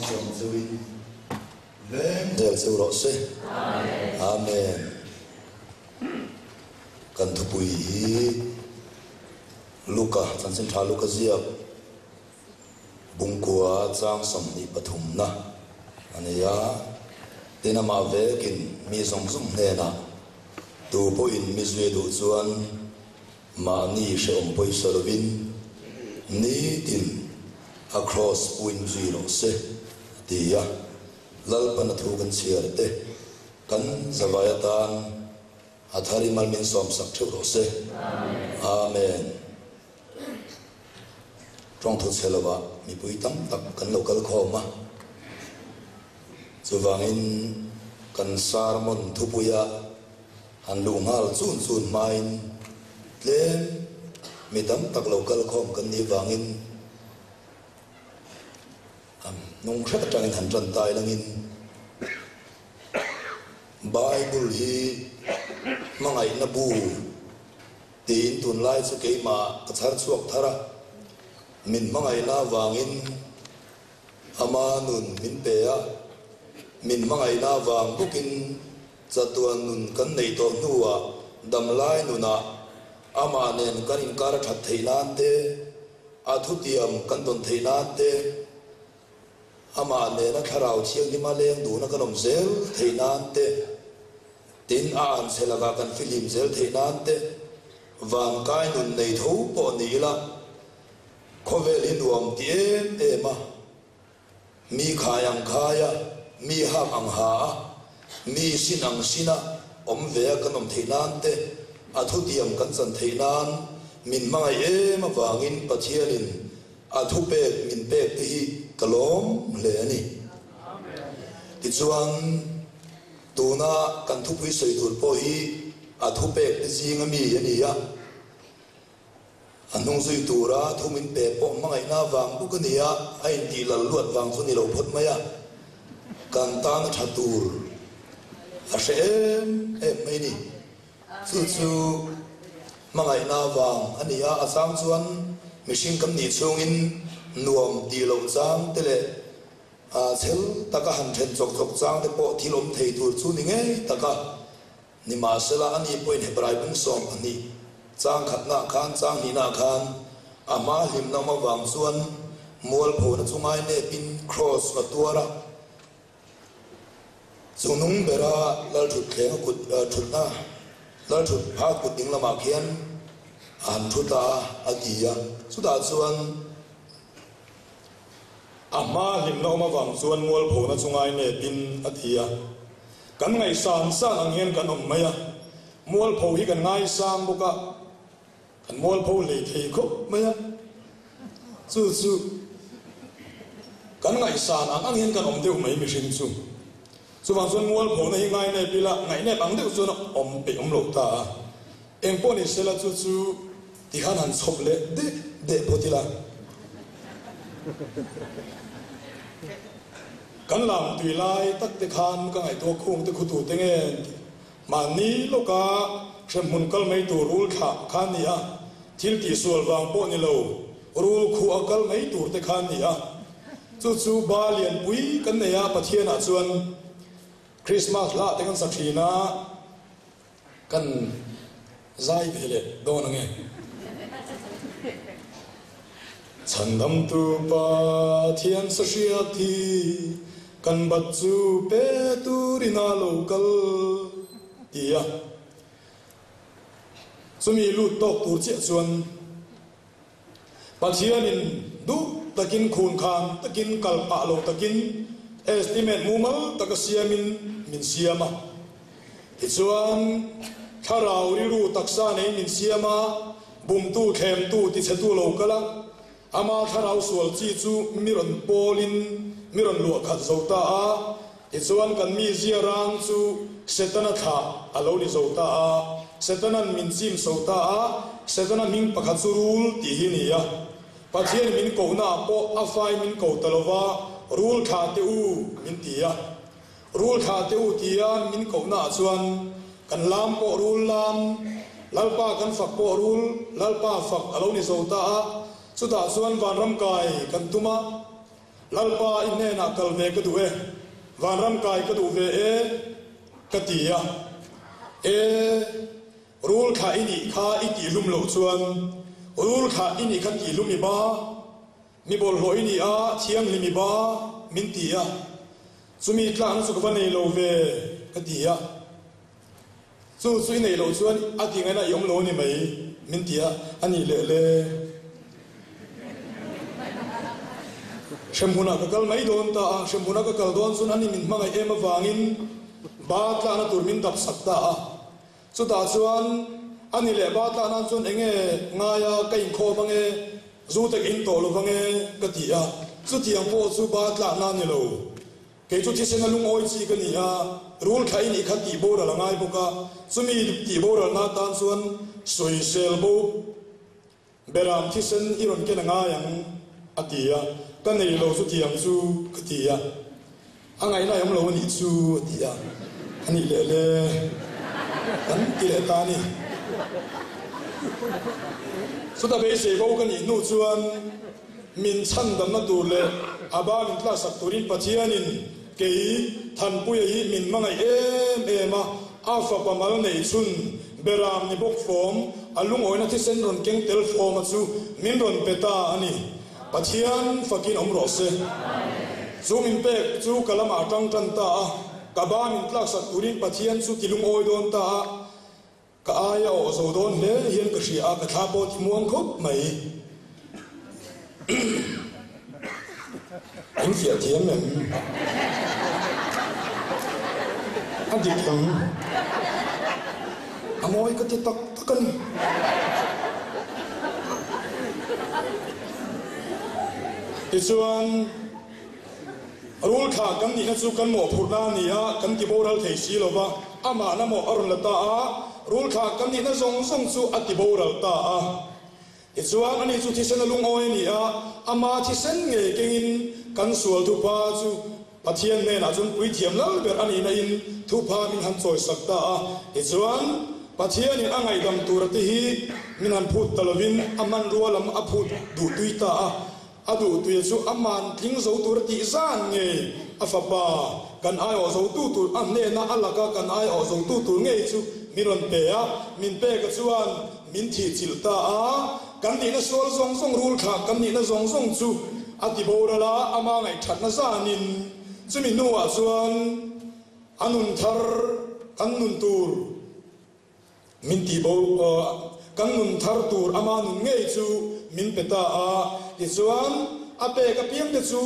som zui vem del seu ro se amen kan thu pui luka chan sin tha luka zia bungkua chang som ni pathum na ania tena ma ve kin mi som zum ne na tu po in mi zue du chuan ma ni she om poi solovin ni tin across point zero se tia lalpan thu kan chiar te kan zawayatan athari malmin som sak thu ro se amen trong thu chelawa mi pui tam tak kan local khoma chuwangin kan sarmon thu puya han lungal chun chun main tlem mi tam tak local khom kan ni wangin nung khát trang hành trần tài langin Bible hi mangai na bu tin tun lai chu ke ma kachar chuak thara min mangai na wangin ama nun min pe a min mangai na wang bukin chatuan nun kan nei to nuwa dam lai nuna ama nen kan in kar that theinan te athutiam kan don theinan te ama ne na kharau chiang ni ma leng du na kanom zel theinan te tin an selaga kan film zel theinan te wang kai nun nei tho po ni la khovel in ruam tiem ema mi khayang khaya mi ha ang ha mi sinang sina om ve kanom theinan te athutiam kan chan theinan min mangai ema wangin pathianin athupe min pe ti kalom le ani ti chuan tuna kan thu pui soi dur po hi athupe ti jinga mi ani ya anung sui tura thu min pe po mangai na wang bu ka nia ai ti la luat wang chu ni lo phot maya kan ta na thatur a shem em mai ni chu mangai na wang ani ya asang chuan mishing kam ni chungin nuam ti lo chang tele a chel taka han then chok chok chang te po thilom thei tur chu ni nge taka ni ma sela ani point hebrai bung som ani chang khat na khan chang ni na khan ama him na ma wang chuan mol pho na chungai ne pin cross na tuara chunung bera lal thut khleng kut thut na lal thut pha kut ding lama khian an thuta agia chuda chuan ama lim no ma wang chuan mol pho na chungai ne pin athia kan ngai san sang ang hian kan om maya mol pho hi kan ngai sang boka kan mol pho le thei khop maya chu kan ngai san ang hian kan om deu mai mi shin chu chuwang chuan mol pho na hi ngai ne pila ngai ne bang deu chuan om pe om lo ta em po ni sela chu ti han han chop le de potila kan lam tui lai tak te khan ka ngai to khung te khutu te nge ma ni loka shem mun kal mai tu rul khan ni a thil ti sual wang po ni lo rul khu akal mai tur te khan ni a chu ba lian pui kan ne ya pathian a chuan Christmas la te kan sathina kan zai phele don nge chandam tu pa thian sa shia thi kan bat chu pe tu rina local tia sumi lu tok tur che chuan pathianin du takin khun khan takin kalpa lo takin estimate mumal takasiamin min siama ti chuan tharau ri ru taksa nei min siama bum tu khem tu ti chetu lo kala ama tharau sual chi chu miron polin miron lu khat zota a ti chuan kan mi zia rang chu setana kha alo li zota a setana min chim zota a setana ming pakhat chu rul ti hi ni ya pathian min ko na po afai min ko talova rul kha te u min ti ya rul kha te u ti ya min ko na chuan kan lam po rul lam lalpa kan fak po rul lalpa fak alo ni zota a chuta chuan van ram kai kan tuma lalpa inne na kalve ka duwe van ram kai ka duwe katia rule kha ini kha iti lum lo chuan rule kha ini kha ti lumi ba mi bol ho ini a thiang limi ba min tia sumi tlang su ka nei lo ve katia su nei lo chuan a ti ngai na yom lo ni mai min tia ani le shemhuna ka kal mai don ta shemhuna ka kal don sun ani min mangai ema wangin ba tla na tur min dap sakta chu ta chuan ani le ba tla na chun enge ngaya kai kho bange zu te in to lo bange ka ti a chu tiang po chu ba tla na ni lo ke chu ti sen lung oi chi ka ni a rule khai ni kha ti bo ra la ngai bo ka sumi ti bo ra na tan chuan soi sel bo beram ti sen iron ke na ngayang atia kan nei lo su tiang su katia angai na yam lo ni su atia ani le kan ti le ta ni su da be se bo kan ni nu chuan min chan dam na du le aba min tla sak turin pathianin ke than pu hi min mangai ma afa pa mal nei chun beram ni bok form alung oina thi sen ron keng tel form chu min ron peta ani pathian fakin omro se zoom impact chu kalama tang tan ta ka ba min tlak sak turin pathian chu tilung oi don ta ka aya o zo don le hian ka hria ka tha po ti muang khop mai anh phía thiếm mình anh đi thằng môi cái tắc cân thì xuân rule khá cấm đi nó chú cấm mỏ phụt na nỉ á cấm kí bố rал thấy xí lo va ama nó mỏ arun là ta á rule khá cấm đi nó zong chú ắt kí bố ral ta á thì xuân anh chú thi sen lung oi nỉ á ama thi sen nghề kinh kan sual thu pa chu pathian ne na chun pui thiam lal ber ani na in thu pa min han choi sakta e chuan pathian in angai dam tur te hi min han phut talovin aman rualam a phut du tuita a du tu chu aman thing zo tur ti zan nge afa pa kan ai o zo tu tur an ne na alaka kan ai o zo tu tur nge chu miron pe a min pe ka chuan min thi chilta a kan ni na sol zong zong rul kha kan ni na zong zong chu ati bora la ama ngai that na zanin chumi nuwa chuan anun thar kan nun tur min ti bo kan nun thar tur ama nun ngei chu min peta a ti chuan ape ka piang te chu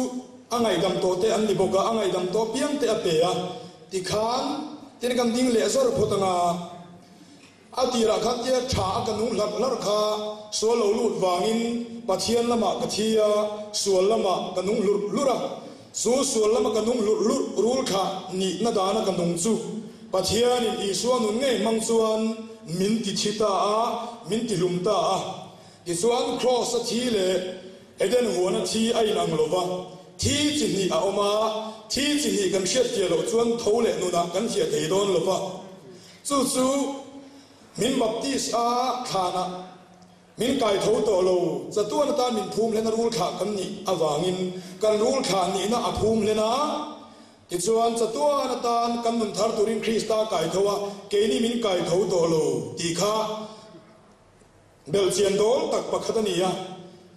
angai dam to te an ni boka angai dam to piang te ape a ti khan tin kan ding le zor photanga atira khatia tha kanu lar kha so lo lut wangin pathian lama kathia sual lama kanung lura sual lama kanung rul kha ni na dana kanung chu pathian in isuan nun nge mang chuan min ti thita a min ti lumta a isuan cross a thi le eden huana thi ai lang lova thi chi ni a oma thi chi ni kan shet ke lo chuan thole nu na kan hia thei don lova chu min baptist a khana min kai tho to lo za tu na ta min phum le na rul kha kan ni awangin kan rul kha ni na aphum le na ti chuan za tu na tan kan nun thar turin krista kai thowa ke ni min kai tho to lo ti kha bel chian dol tak pakhatani ya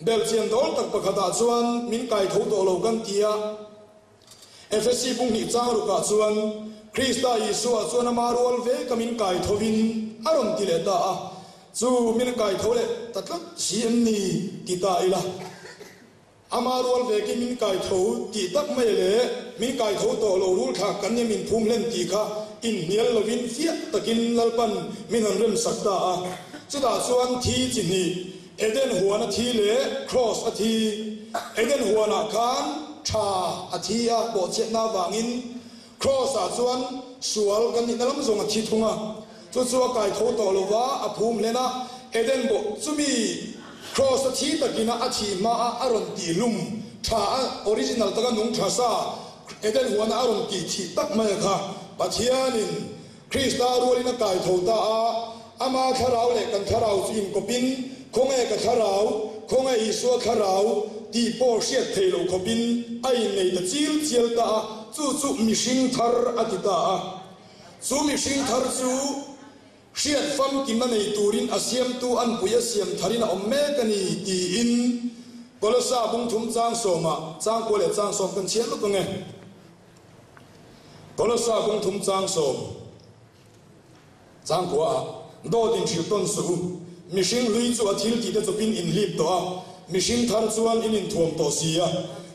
bel chian dol tak pakhata chuan min kai tho to lo kan tia fsc bung ni chang ru ka chuan krista isu a chuan amarol ve kamin kai thovin aron ti le ta chu min kai thole tatlat siam ni ti ta ila amarol ve ki min kai tho ti tak mai le min kai tho to lo rul kha kan ni min phum len ti kha in nial lovin fia takin lalpan min an rem sakta chu da chuan thi chi ni eden huana thi le cross a thi eden huana khan tha a thi a bo che na wangin cross a chuan sual kan ni nalam zong a thi thunga chu chu kai tho to lo wa a phum lena eden bo chumi cross a thi takina a thi ma a aron ti lum tha original taka nung tha sa eden huana aron ki thi tak mai kha pathianin krista rolina kai tho ta ama kharau le kan kharau chu in kopin khonge ka kharau khonge isu kharau ti por siat thei lo khopin ai nei ta chial ta chu mihring thar atita chu mihring thar chu siat fam kim na nei turin asiam tu an puya siam tharin om me kani ti in Kolosa bung thum chang soma chang ko le chang som kan chian lo nge Kolosa bung thum chang som chang ko a do din chi ton su mihring lui chu a thil ti te chu pin in lip to a mihring thar chuan in thuam to sia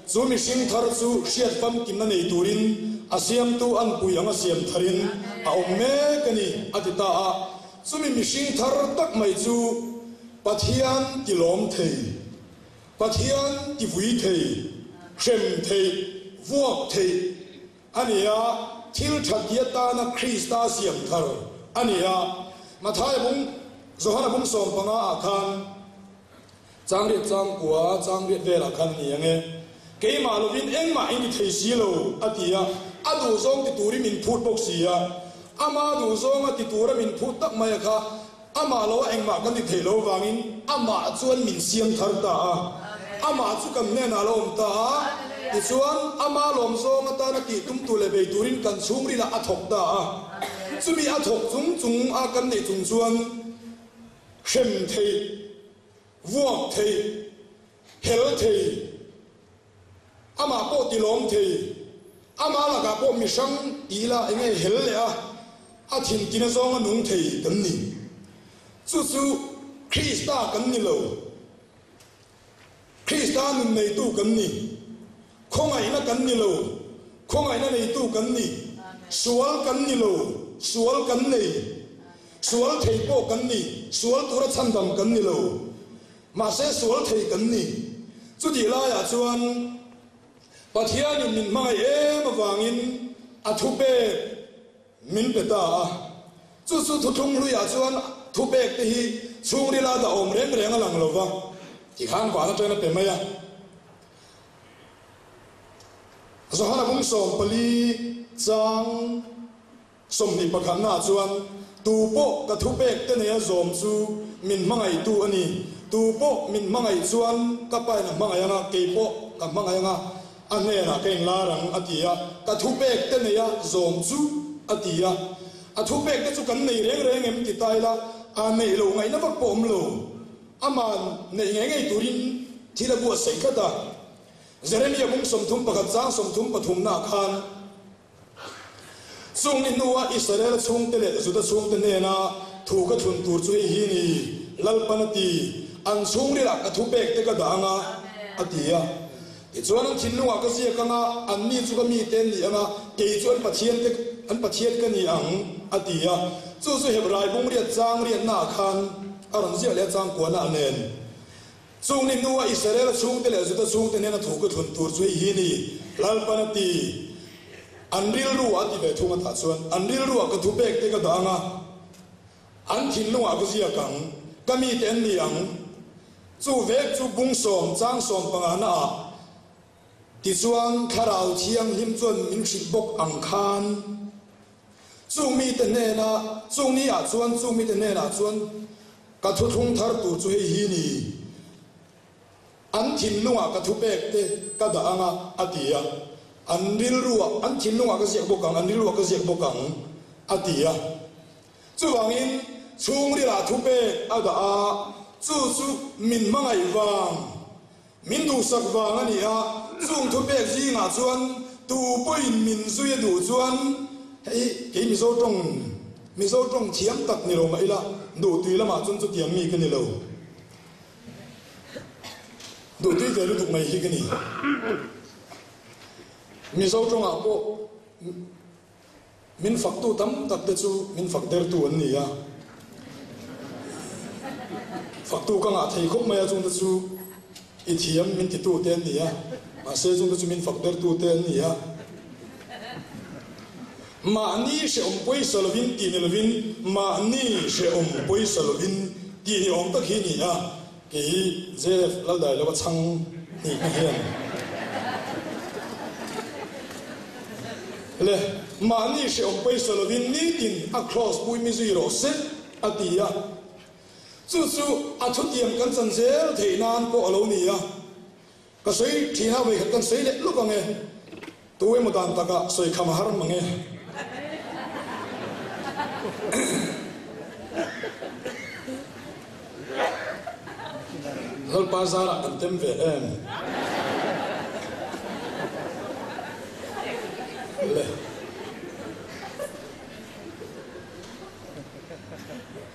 chu mihring thar chu siat fam kim na nei turin asiam tu an puyang asiam tharin a om me kani atita a chumi mihring thar tak mai chu pathian tilom thei pathian ti vui thei shem thei vuak thei ania thil thatia ta na krista siam thar ania mathai bung zohana bung som panga akhan changre chang kwa changre vela khan ni ange keima lovin engma ingi thei silo atia adu zong ti turi min phut bok sia ama du zong ati tura min phut tak mai kha ama lo engma kan ti thei lo wangin ama chuan min siam thar ta ama chu kam ne na lom ta ti chuan ama lom zong ta na ki tum tu le be turin kan chungri la athok ta chumi athok chung a kan ne chung chuan shem thei vuak thei hel thei ama po ti lom thei ama la ga po mi sang ila enge hel le a thin kin zong nung thei kan ni chu krista kan ni lo krista nun nei tu kan ni khongai na kan ni lo khongai na nei tu kan ni sual kan ni lo sual kan nei sual thei po kan ni sual tura chandam kan ni lo ma se sual thei kan ni chu di la ya chuan pathian min mai em wangin athu pe min pe ta chu thu thung lu ya chuan thu pe te hi chung ri la da om reng alang lo wa ti khan kwa na tena pe maya so hana bung som pali chang som ni pakhan na chuan tu po ka thu pe te ne zom chu min mangai tu ani tu po min mangai chuan ka pai na mangai nga ke po ka mangai nga ane na keng larang atia ka thu pe te ne ya zom chu atia a thu pe te chu kan nei reng em ti tai la a nei lo ngai na vak pom lo aman nei ngai turin thila bu sei khata Jeremia bung som thum pakhat chang som thum pathum na khan chung ni nuwa Israel chung te le zu da chung te ne na thu ka thun tur chu hi ni lalpanati an chung ri la ka thu pek te ka danga atia ti chuan an thin nuwa ka sia kana an ni chu ka mi ten ni anga ke chuan pathian ka ni ang atia chu hebrai bung ri chang ri na khan aron zia le chang ko na nen chung ni nuwa Israel chung te le zu da chung te ne na thu ka thun tur chu hi ni lalpanati anril ruwa ti ve thunga tha chuan anril ruwa ka thu pek te ka danga an thin lunga ka zia kang kami ten ni ang chu vek chu bung som chang som panga na ti chuan kharau thiang him chuan min hrik bok ang khan chung mi te ne na chung ni a chuan chung mi te ne na chuan ka thu thung thar tu chu hi ni an thin lunga ka thu pek te ka danga atia anril ruwa an thin lunga ka ziak bokang anril ruwa ka ziak bokang atia chuwangin chung ri la thu pe ada a chu min mangai wang min du sak wang ani a chung thu pe ji nga chuan tu poin min zui du chuan hei mi zo tong thiam tak ni lo mai la du tui lama chun chu tiam mi ka ni lo du tui ve lu duk mai hi ka ni mi zo tong a po min fak tu tam tak te chu min fak der tu an ni a fak tu ka nga thei khop mai a chung te chu i thiam min ti tu ten ni a ma se chung te chu min fak der tu ten ni a ma ni she om poi salovin ti ni lovin ma ni she om poi salovin ti ni om tak hi ni a ki je lal dai lo chang ni ka hian le mani she om poi salovin ni tin across pui mi zero set atia chu athu tiam kan chan zel theinan po alo ni a cái sấy thì ha về cái sấy đấy lúc mà nghe tôi một đàn ta cả sấy khăm har mà nghe hal pasar an tem về em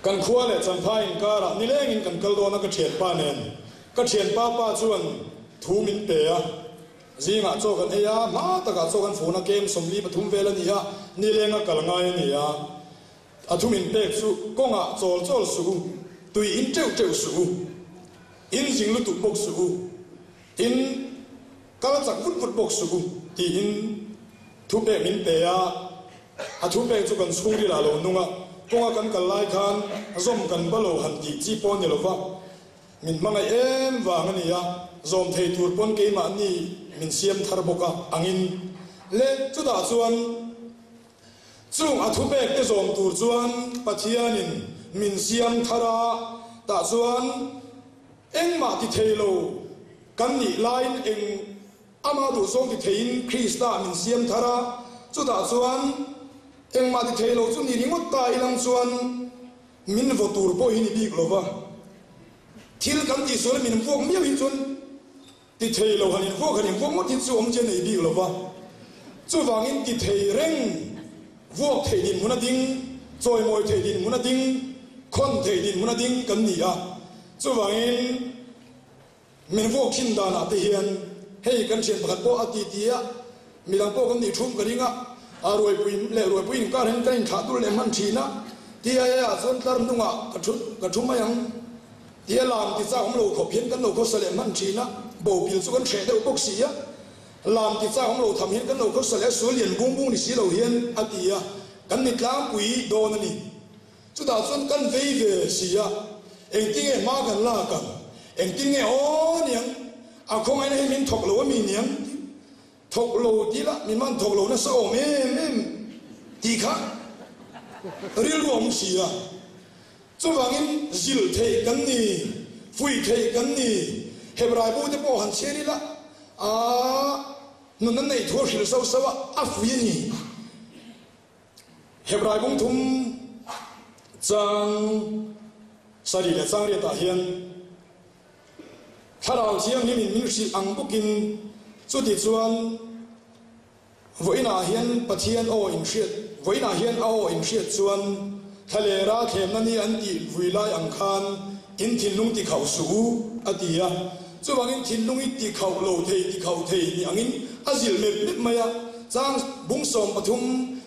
kan khua le chan phai in kara ni leng in kan kal do na ka thian pa nen ka thian pa chuan thu min pe a zinga cho kan eya ma ta ka cho kan fu na kem som li pathum vel ani a ni lenga kal ngai ani a thu min pe chu konga chol su tui in treu su in jing lu tu bok su in kala chak vut bok su ti in thu pe min pe a thu pe chu kan chhuri la lo nunga konga kan kal lai khan zom kan balo han ti chi pon ni lova min mangai em wa ngani ya zom thei tur pon ke ma ni min siam thar boka angin le chu da chuan chung a thu pe te zom tur chuan pathianin min siam thara ta chuan eng ma ti theilo kan ni line eng ama du zong ti thein krista min siam thara chu da chuan eng ma ti theilo chu ni ringot ta ilang chuan min votur po hini bik lova thil kan ti sol min vok miau hin chun ti theilo hanin vok mo ti chu om chen nei bik lova chu wangin ti thei reng vok thei din muna ding choi moi thei din muna ding khon thei din muna ding kan ni a chu wangin min vok thin dan a te hian hei kan chen pakhat po ati tia milang po kan ni thum ka ringa aroi puin ka ren kan tha tul le man thina tia ya zon tar nunga ka thum mayang tia lam ti cha hom lo kho phian kan lo kho sale man thina bo bil chu kan the de bok sia lam ti cha hom lo tham hian kan lo kho sale su lian bung ni si lo hian atia kan ni tlang pui don ani chu da zon kan vei ve sia eng ting e ma kan la kan eng ting e o niang a khong ai nei min thok lo mi niang thok lo ti la min man thok lo na so mem ti kha ril rom sia chu wangin zil thei kan ni fui thei kan ni hebrai bu te po han cheri la a nun nan nei thor hil so sawa a fui ni hebrai bung thum chang sari le chang re ta hian tharau chiang ni min si ang bukin chu ti chuan voina hian pathian o in hriat voina hian a o in hriat chuan thalera them nani an ti vuilai ang khan in thinlung ti khau su atia chu wangin thinlung i ti khau lo thei ti khau thei ni angin azil me bit maya chang bung som pathum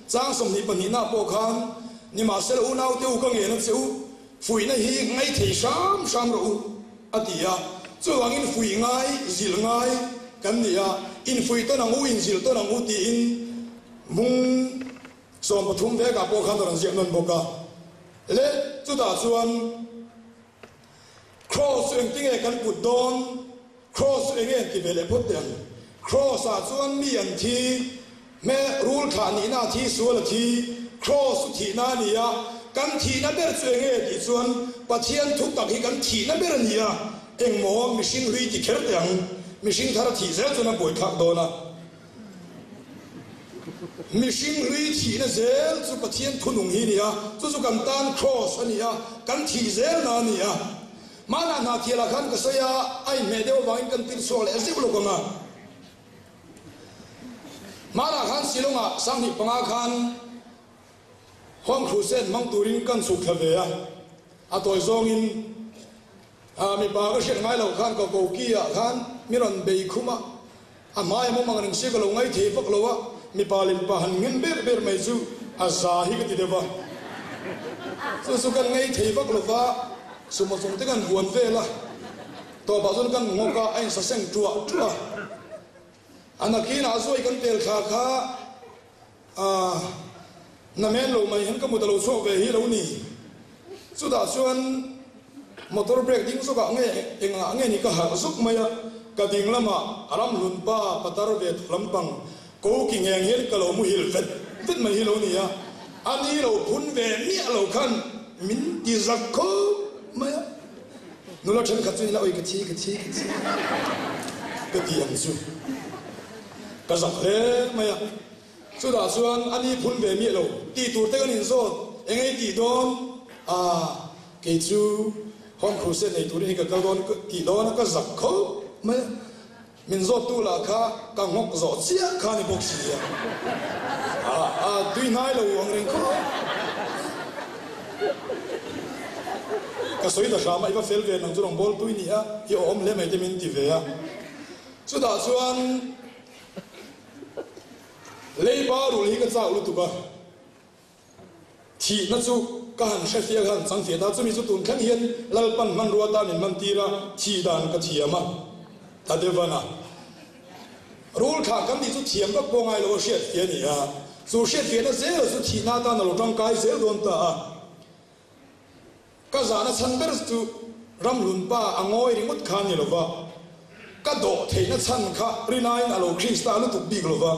chang som ni pani na po khan ni ma sel u nau te u ka nge na cheu fui na hi ngai thei sam ro atia chu wangin fui ngai zil ngai kan nia in fui to na ngu in zil to na ngu ti in mung som pathum ve ka po khan ran ziam non boka le chu da chuan cross eng ting e kan put don cross eng e ti vele put den cross a chuan mi an thi me rule kha ni na thi sual thi cross thi na nia kan thi na ber chu eng e ti chuan pathian thuk tak hi kan thi na ber nia eng mo machine hui ti kher tang machine thara thi zel chuna boi thak dona machine hui thi na zel chu pathian thunung hi nia chu kan tan cross ania kan thi zel na nia mana na thi la khan ka saya ai me deu wang kan tin so le zib lo kama mana khan silonga sanghi panga khan hong khusen mang turin kan su thave a atoi zong in mi ba ga shen ngai lo khan ko ko kia khan miron bei khuma a mai mo mang ring se ko lo ngai the pak lo wa mi pa lim pa han ngin ber mai chu a za hi ga ti de wa su kan ngai the pak lo wa su mo song te kan huan ve la to ba zon kan ngo ka ai sa seng tua anaki na zoi kan tel kha kha na men lo mai han ka mu da lo so ve hi lo ni chu da chuan motor brake ding so ka nge ni ka ha zuk maya ka ding lama aram lun pa patar ve lampang ko ki ngeng hel ka lo mu hil vet mai hi lo ni ya ani lo phun ve mi lo khan min ti zakko maya nula chen khatui la oi ka chi cái tiền chú cái giặc thế mày à chú đã chuan anh đi phun về miệng rồi đi tụt tới cái nhìn rồi anh ấy đi đón cái chú hôm khu sen này tụt đi cái đón đi đón cái giặc khâu mày mình rồi tu là khá cái ngọc gió chia khá này bốc xì tuy nay là uống rừng khâu cái sợi đó sao mà iba phèn về nông dân bol tuy nhỉ yêu ôm lên mấy cái mình đi về chú đã chuan lấy ba rồi lấy cái dao luôn tụi bà thì nó chú cái hàng sẽ phía hàng sang phía ta chú mình chú tuần khang hiền lal pan man ruột ta mình man tira thì đàn cái thiềm mà ta đều vậy na rồi khác cái gì chú thiềm các con ai lo xét phía nhỉ chú xét phía nó dễ rồi chú thì na ta nó trong cái dễ luôn ta cái giá nó chăn bớt chú ram lùn ba anh ngồi đi mất khăn gì lo va cái độ thì nó chăn khá rinai alo Krista nó tụt bị lo va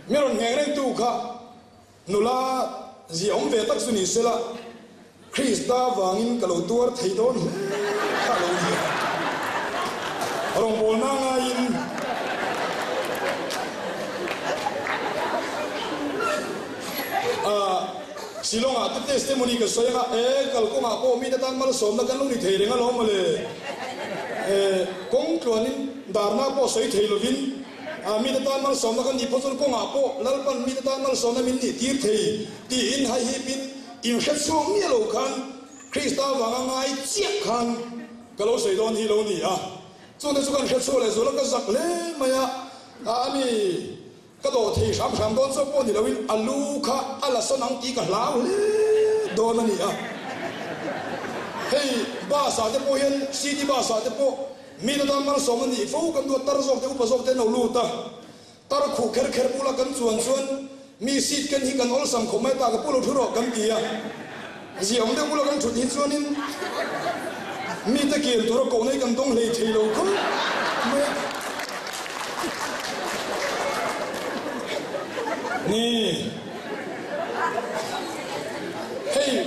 mình nghe đến tu khá nula gì ông về tắc xuân sẽ là Krista vangin kalau tuar thấy đón kalau gì orang bol nangain silong at testimony ka soya kal ko nga ko mi tan mal som na kan lu ni thei renga lo male kong tuanin darna po soi thei lovin mi tan mal som na kan ni phosol ko nga po lalpan mi tan mal som na min ni tir thei ti in hai hi pin in khat som mi lo khan Krista wanga ngai chiak khan kalo soi don hi lo ni chu na chu kan khat so le zo la ka zak le maya ani cái đồ thì sắm đón số bốn thì đâu biết alu kha ala son ang ti cả lão đồ mà nè hey ba sa te po hiền city ba sa te po mi na tam mar som ni fo kan do tar zok te upa zok te no lu ta tar khu kher kher pula kan chuan mi sit kan hi kan ol sam khomai ta ka pulo thuro kan ti gì ông te pula kan thut hi chuan in mi te kiel turo ko nei kan dong lei thei lo khom nè hey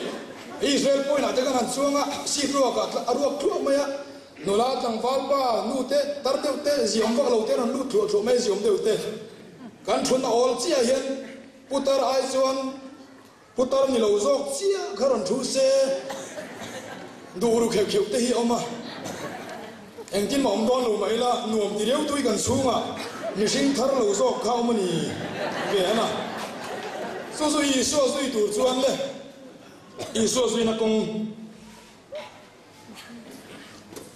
Israel point là cái hàng xuông si ruột cả ruột thuốc mày nó là thằng pháo ba nu tê tar tê tê gì ông vác lâu tê nó nu thuốc thuốc mấy gì ông đều tê can thuần all chia hiền putar ai xuân putar ni lâu dọc chia karon thu xe đủ đủ khéo khéo tê hi ông anh tin mà ông đoan lâu mấy là nuông thì đéo tôi cần xuống mình sinh thar lâu dọc khao mà nì về na so y so y tu chuan le y so na kong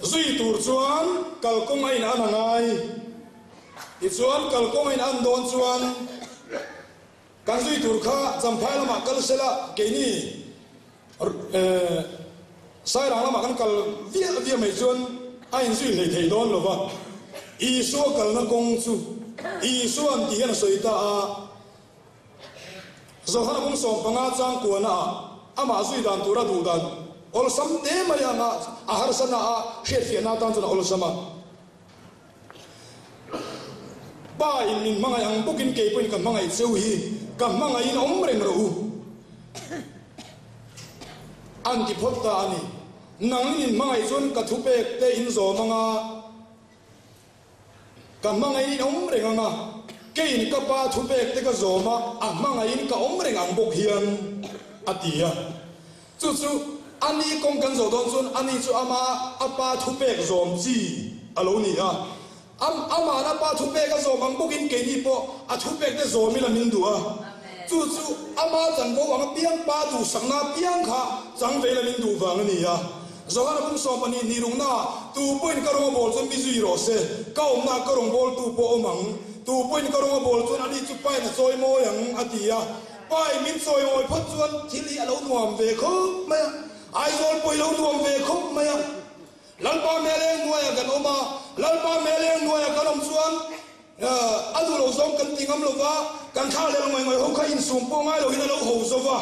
zui tu chuan kal kong ai na ngai i chuan kal kong ai an don chuan kan zui tur kha champhai lama kal sela ke ni sai rang lama kan kal via mai chuan ai zui le thei don lo wa i so kal na kong chu i so an ti hian soi ta zohana kung som panga chang kuana ama zui dan tura du dan ol sam te maya na ahar sana shet fi na tan chuna ol sama ba in min manga yang bukin ke point kan manga cheu hi kan manga in om reng ro an ti phot ta ani nang in manga chun ka thu pek te in zo manga kan manga in om reng anga cái in các ba thu bẹt cái gió mà mang ngày in cả ông mình ăn bốc hiền tia chú anh đi công căn gió đón xuân anh đi chú ama apa thu bẹt gió gì alo nè ama na ba thu bẹt cái gió mang bốc in cái gì po thu bẹt cái gió mình là mình đùa chú ama chẳng có vàng biang ba đủ sáng na biang khá chẳng về là mình đủ vàng nè giờ hắn cũng so mani ni rung na tu point ka rong bol chun mi zui ro se ka om na ka rong bol tu po mang tu point ka rong bol chun ani chu pai na choi mo yang atia pai min choi oi phot chuan thili alo nuam ve kho ma ai zol poi lo nuam ve kho ma lal pa me leng nuaya kan oma lal pa me leng nuaya kan om chuan adu lo zong kan tingam lo wa kan tha le ngoi ngoi ho kha in sum po ngai lo hin lo ho zo wa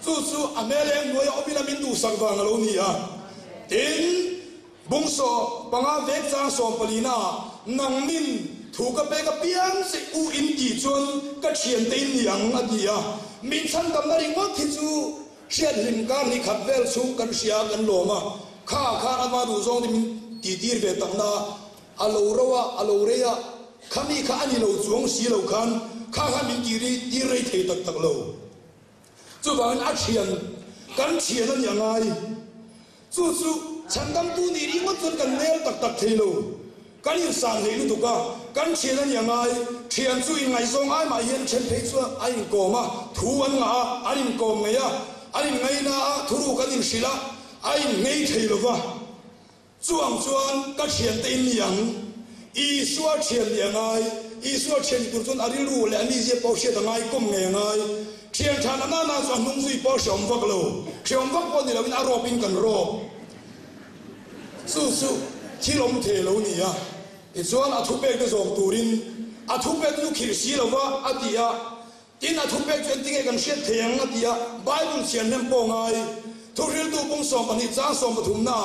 chu a me leng nuaya obina min du sak wa ngalo ni tin bung so panga vek chang som palina nang min thu ka pe ka piang se u in ki chon ka thian te niang adia min chan dam na ring wat thi chu thian lim ka ni khat vel chu kan sia kan lo ma kha ama du zong ni ti tir ve tang na alo rawa alo reya khami kha ani lo chuang si lo khan kha min ki ri ti rei thei tak tak lo chu ban a thian kan thian an yangai chu chandam tu ni ri mo chun kan nel tak tak thei lo kan in sang nei lu tu ka kan thian an yangai thian chu in ngai zong ai ma hian chen thei chu ai in ko ma thu an nga anin ko ngeya anin ngai na thuru kan in sila ai ngei thei lo wa chuang ka thian te in yang i suwa thian yangai i suwa thian tur chun ari lu le ani je pau she dangai kom nge ngai thian than na na chuan nung zui pau shom vak lo shom vak po ni lo in aro pin kan ro su thilom the lo ni ya i chuan a thu pek de zom turin a thu pek lu khir si lo wa atia tin a thu pek chen tinge kan shet theng atia bible sian nem po ngai thu ril tu pung som pani cha som pathum na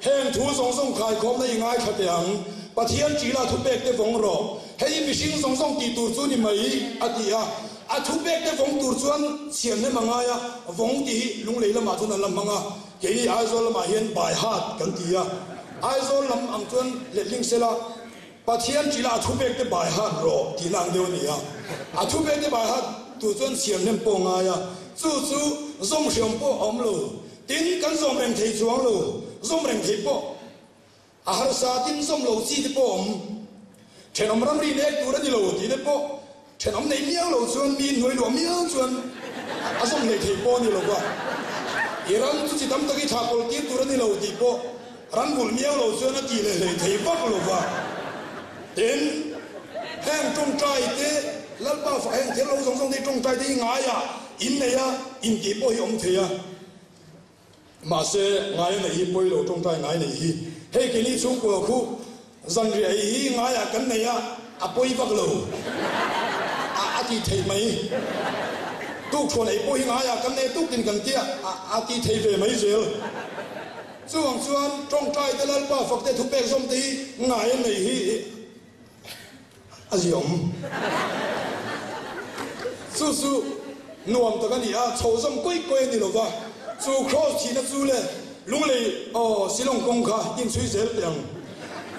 heng thu song khai khom na ngai khatyang pathian chỉ là thu bek te vong ro hei mi sing song ti tur chu ni mai atia a thu bek te vong tur chuan sian ne mangaya vong ti lung leila ma chun lam manga ke ni aizol ma hian bai hat kan tia aizol lam ang chuan letling sela pathian chỉ là thu bek te bai hat ro ti nang deu ni a thu bek te bai hat tu chuan sian nem po ngaya chu zong siam po om lo tin kan zong reng thei chuang lo zong reng thei po a har sa tin som lo chi te po om chen om ram ri nek tu ra di lo ti te po chen om nei miang lo chuan mi noi lo miang chuan a som nei thei po ni lo wa iran chu chi tam ta ki tha pol ti tu ra di lo ti po ran bul miang lo chuan a ti le thei pak lo wa tin hang trong trai te lal ba fa hang te lo song te trong trai te ngai ya in nei ya in ki po hi om the ya ma se ngai nei hi poi lo trong trai ngai nei hi hei ke ni chung ko khu zan ri ai hi ngai ya kan nei ya a poi vak lo a ti thei mai tu chon ai poi ngai ya kan nei tu tin kan tia a ti thei ve mai zel chuang chuan trong trai te lal ba fak te thu pek som ti ngai nei hi aziom su nuam ta kan ya chou som koi ni lo wa chu cross chi na chu le lung le silong kong kha in sui zel yang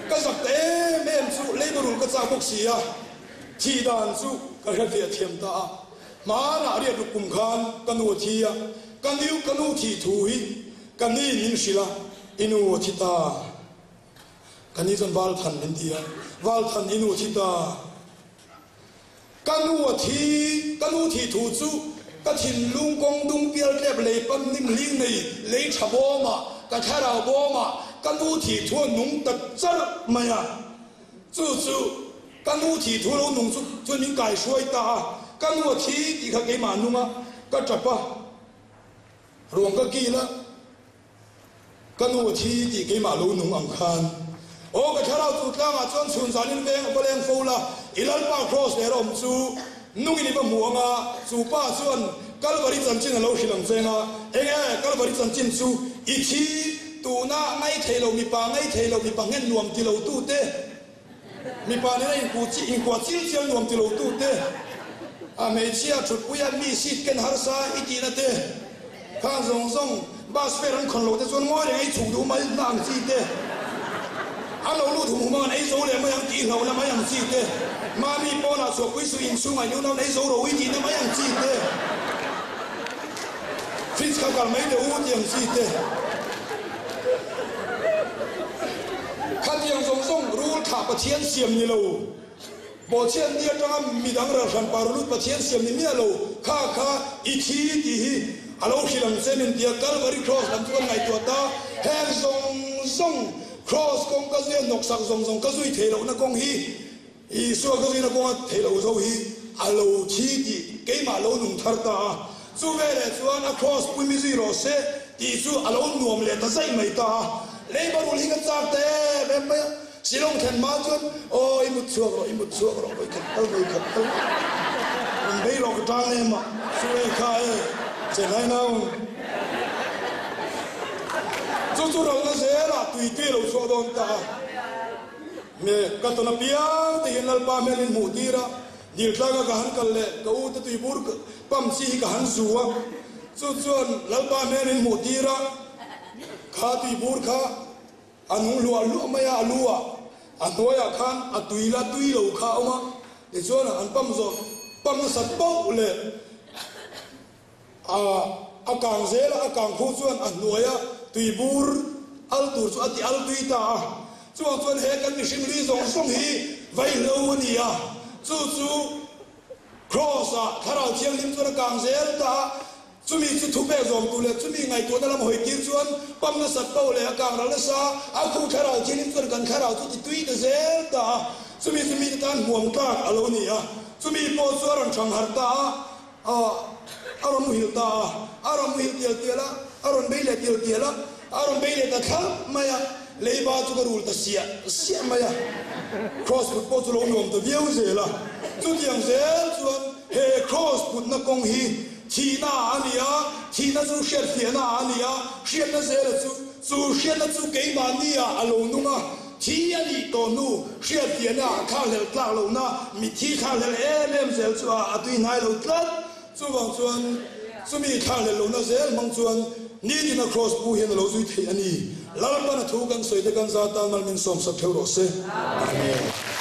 ka zak te men chu labor ka cha bok sia thi dan chu ka ha ve thiam ta ma na ri ru kum khan kanu thi ya kanu thi thui kani nin sila inu thi ta kani zon wal than din dia wal than inu thi ta kanu thi thu chu ka thin lung kong dung pial lep le pan nim ling nei le chabo ma ka thara bo ma kanu thi thu nung tak char maya chu kanu thi thu lo nung chu chun min kai suai ta kanu thi ti kha ke ma nunga ka chapa rong ka ki la kanu thi ti ke ma lo nung ang khan o ka thara tu tlang a chon chun zanin beng boleng fola ilal pa cross le rom chu nung ni ba muanga chu pa chuan kalvari chanchin lo hilang chenga enge kalvari chanchin chu i thi tu na ngai thelo mi pa ngen nuam ti lo tu te mi pa ne in ku chi in kwa chil chiang nuam ti lo tu te a me chia chut puya mi sit ken har sa i ti na te kha zong bas feran khon lo te chuan ngoi ai chu du mai nang chi te alo lu thu ma nei zo le ma yang ti lo la ma yang chi te ma mi po na so pui su in su mai lu na nei zo ro wi ti na ma yang chi te fins ka kal mai de u ti yang chi te khat yang zong rul tha pa thian siam ni lo bo chen dia tanga mi dang ra san par lu pa thian siam ni mi lo kha i thi ti hi alo hilang semin dia Calvary cross lam chuan ngai tu ta heng zong cross kong ka zia nok sak zong ka zui thelo na kong hi i so ka zui na kong thelo zo hi alo thi ti ke ma lo nung thar ta chu ve le chuan a cross pui mi zero se ti chu alo nuam le ta sai mai ta le ba ul hi ka chak te be be silong khen ma chuan o i mut chuak ro oi ka tal un be ro ka ta ne ma su e kha e se nai na chu ro na se la tui lo so don ta me ka to na piang te hin al pa me lin mu tira dil tla ga han kal le ka u te tui bur pam si ka han zuwa chuan lal pa me lin mu tira kha tui bur kha anung lu maya alua anh nói à khan à tùy lâu khao mà để cho là anh băm nó sạch bao lệ càng dễ là càng khu chuan anh nói à tùy bur al tur chu ati al tùy ta chuan he kan mi sim li zong song hi vai lâu ni à chu cross à khara thiang lim chuan càng dễ ta chumi chu thu be zom tu le chumi ngai to na lam hoi tir chuan pam na sat pau le kang ra sa a khu khara thinim chuan kan khara chu tui de zel ta chumi tan muam ta alo ni a chumi po chuan thang har ta aron hil ta aron hil tel la aron beile tel la aron beile ta kha maya leiba chu garul ta sia maya cross po chu lo nom to viu zela chu tiang zel chuan he cross put na kong hi thi na ania thi na chu shet fia na ania shet na zela chu shet na chu ke ma nia alo nunga thi ani to nu shet fia na kha lel tla lo na mi thi kha lel em zel chu a tui nai lo tlat chu wang chuan chu mi kha lel lo na zel mang chuan ni din a cross bu hian lo zui thei ani lalpa na thu kan soi de kan za ta mal min som sak theu ro se amen